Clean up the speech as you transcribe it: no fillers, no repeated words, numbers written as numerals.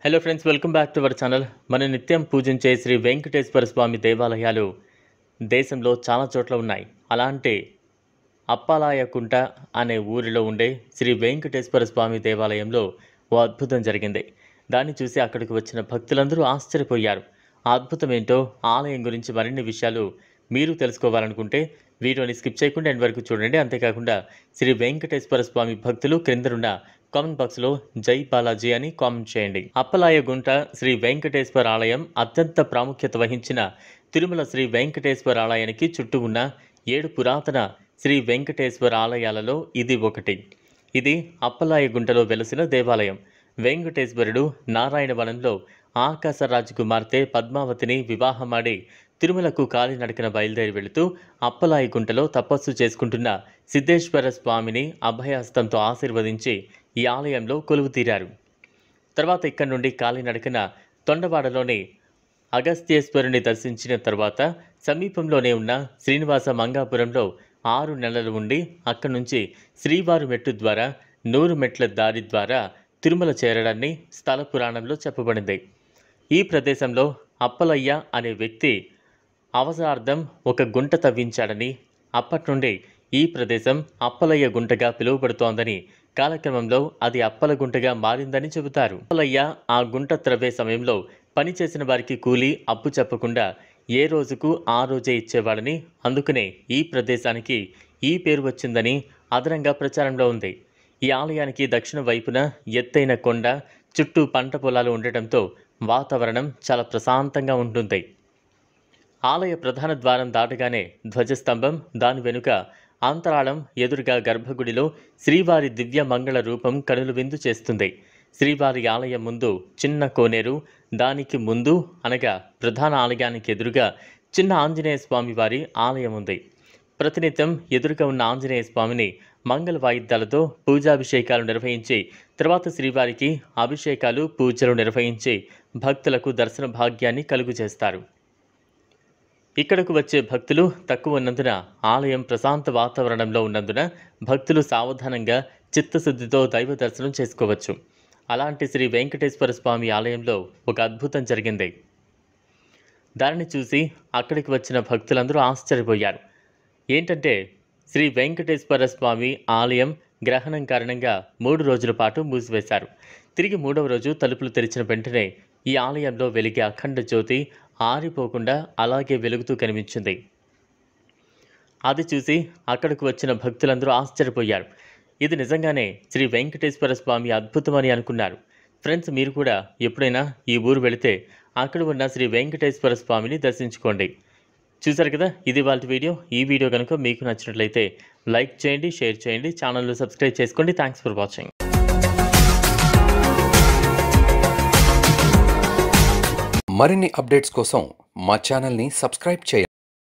Hello friends, welcome back to our channel. మన నిత్యం పూజించే శ్రీ వెంకటేశ్వర స్వామి దేవాలయాలు దేశంలో చాలా చోట్ల ఉన్నాయి. అలాంటి అప్పలాయకుంట అనే ఊరిలో ఉండే శ్రీ వెంకటేశ్వర స్వామి దేవాలయంలో ఓ అద్భుతం జరిగింది. దాన్ని చూసి అక్కడికి వచ్చిన భక్తులందరూ ఆశ్చర్యపోయారు. ఆ అద్భుతం ఏంటో, ఆలయం గురించి మరిన్ని విషయాలు మీరు తెలుసుకోవాలనుకుంటే వీడియోని స్కిప్ చేయకుండా ఎండ్ వరకు చూడండి. అంతేకాకుండా శ్రీ వెంకటేశ్వర స్వామి భక్తులు క్రిందనున్న కామెంట్ బాక్స్లో జై బాలాజీ అని కామెంట్ చేయండి. అప్పలాయ గుంట శ్రీ వెంకటేశ్వర ఆలయం అత్యంత ప్రాముఖ్యత వహించిన తిరుమల శ్రీ వెంకటేశ్వర ఆలయానికి చుట్టూ ఉన్న 7 పురాతన శ్రీ వెంకటేశ్వర ఆలయాలలో ఇది ఒకటి. ఇది అప్పలాయ గుంటలో వెలసిన దేవాలయం. వెంకటేశ్వరుడు నారాయణవనంలో ఆకాశరాజు కుమార్తె పద్మావతిని వివాహమాడి తిరుమలకు కాలినడకన బయలుదేరి వెళుతూ అప్పలాయి గుంటలో తపస్సు చేసుకుంటున్న సిద్ధేశ్వర స్వామిని అభయహస్తంతో ఆశీర్వదించి ఈ ఆలయంలో కొలువు తీరారు. తర్వాత ఇక్కడి నుండి కాలినడకన తొండవాడలోని అగస్త్యేశ్వరుని దర్శించిన తర్వాత సమీపంలోనే ఉన్న శ్రీనివాస మంగాపురంలో 6 నెలలు ఉండి అక్కడి నుంచి శ్రీవారు మెట్టు ద్వారా 100 మెట్ల దారి ద్వారా తిరుమల చేరడాన్ని స్థల పురాణంలో చెప్పబడింది. ఈ ప్రదేశంలో అప్పలయ్య అనే వ్యక్తి అవసరార్థం ఒక గుంట తవ్వించాడని, అప్పటి నుండి ఈ ప్రదేశం అప్పలయ్య గుంటగా పిలువబడుతోందని, కాలక్రమంలో అది అప్పల గుంటగా మారిందని చెబుతారు. అప్పలయ్య ఆ గుంట త్రవ్వే సమయంలో పనిచేసిన వారికి కూలీ అప్పు చెప్పకుండా ఏ రోజుకు ఆ రోజే ఇచ్చేవాడని, అందుకనే ఈ ప్రదేశానికి ఈ పేరు వచ్చిందని అదనంగా ప్రచారంలో ఉంది. ఈ ఆలయానికి దక్షిణ వైపున ఎత్తైన కొండ, చుట్టూ పంట పొలాలు ఉండటంతో వాతావరణం చాలా ప్రశాంతంగా ఉంటుంది. ఆలయ ప్రధాన ద్వారం దాటగానే ధ్వజస్తంభం, దాని వెనుక అంతరాళం, ఎదురుగా గర్భగుడిలో శ్రీవారి దివ్య మంగళ రూపం కనులు విందు చేస్తుంది. శ్రీవారి ఆలయం ముందు చిన్న కోనేరు, దానికి ముందు అనగా ప్రధాన ఆలయానికి ఎదురుగా చిన్న ఆంజనేయ స్వామి వారి ఆలయం ఉంది. ప్రతినిత్యం ఎదురుగా ఉన్న ఆంజనేయ స్వామిని మంగళ వాయిద్యాలతో పూజాభిషేకాలు నిర్వహించి తర్వాత శ్రీవారికి అభిషేకాలు, పూజలు నిర్వహించి భక్తులకు దర్శన భాగ్యాన్ని కలుగు చేస్తారు. ఇక్కడకు వచ్చే భక్తులు తక్కువ ఉన్నందున, ఆలయం ప్రశాంత వాతావరణంలో ఉన్నందున భక్తులు సావధానంగా చిత్తశుద్ధితో దైవ దర్శనం చేసుకోవచ్చు. అలాంటి శ్రీ వెంకటేశ్వర స్వామి ఆలయంలో ఒక అద్భుతం జరిగింది. దానిని చూసి అక్కడికి వచ్చిన భక్తులందరూ ఆశ్చర్యపోయారు. ఏంటంటే, శ్రీ వెంకటేశ్వర స్వామి ఆలయం గ్రహణం కారణంగా 3 రోజుల పాటు మూసివేశారు. తిరిగి 3వ రోజు తలుపులు తెరిచిన వెంటనే ఈ ఆలయంలో వెలిగే అఖండ జ్యోతి ఆరిపోకుండా అలాగే వెలుగుతూ కనిపించింది. అది చూసి అక్కడికి వచ్చిన భక్తులందరూ ఆశ్చర్యపోయారు. ఇది నిజంగానే శ్రీ వెంకటేశ్వర స్వామి అద్భుతమని అనుకున్నారు. ఫ్రెండ్స్, మీరు కూడా ఎప్పుడైనా ఈ ఊరు వెళితే అక్కడ ఉన్న శ్రీ వెంకటేశ్వర స్వామిని దర్శించుకోండి. చూసారు కదా, ఇది వాళ్ళ వీడియో. ఈ వీడియో కనుక మీకు నచ్చినట్లయితే లైక్ చేయండి, షేర్ చేయండి, ఛానల్ను సబ్స్క్రైబ్ చేసుకోండి. Thanks for watching. మరిన్ని అప్డేట్స్ కోసం మా ఛానల్ని సబ్స్క్రైబ్ చేయండి.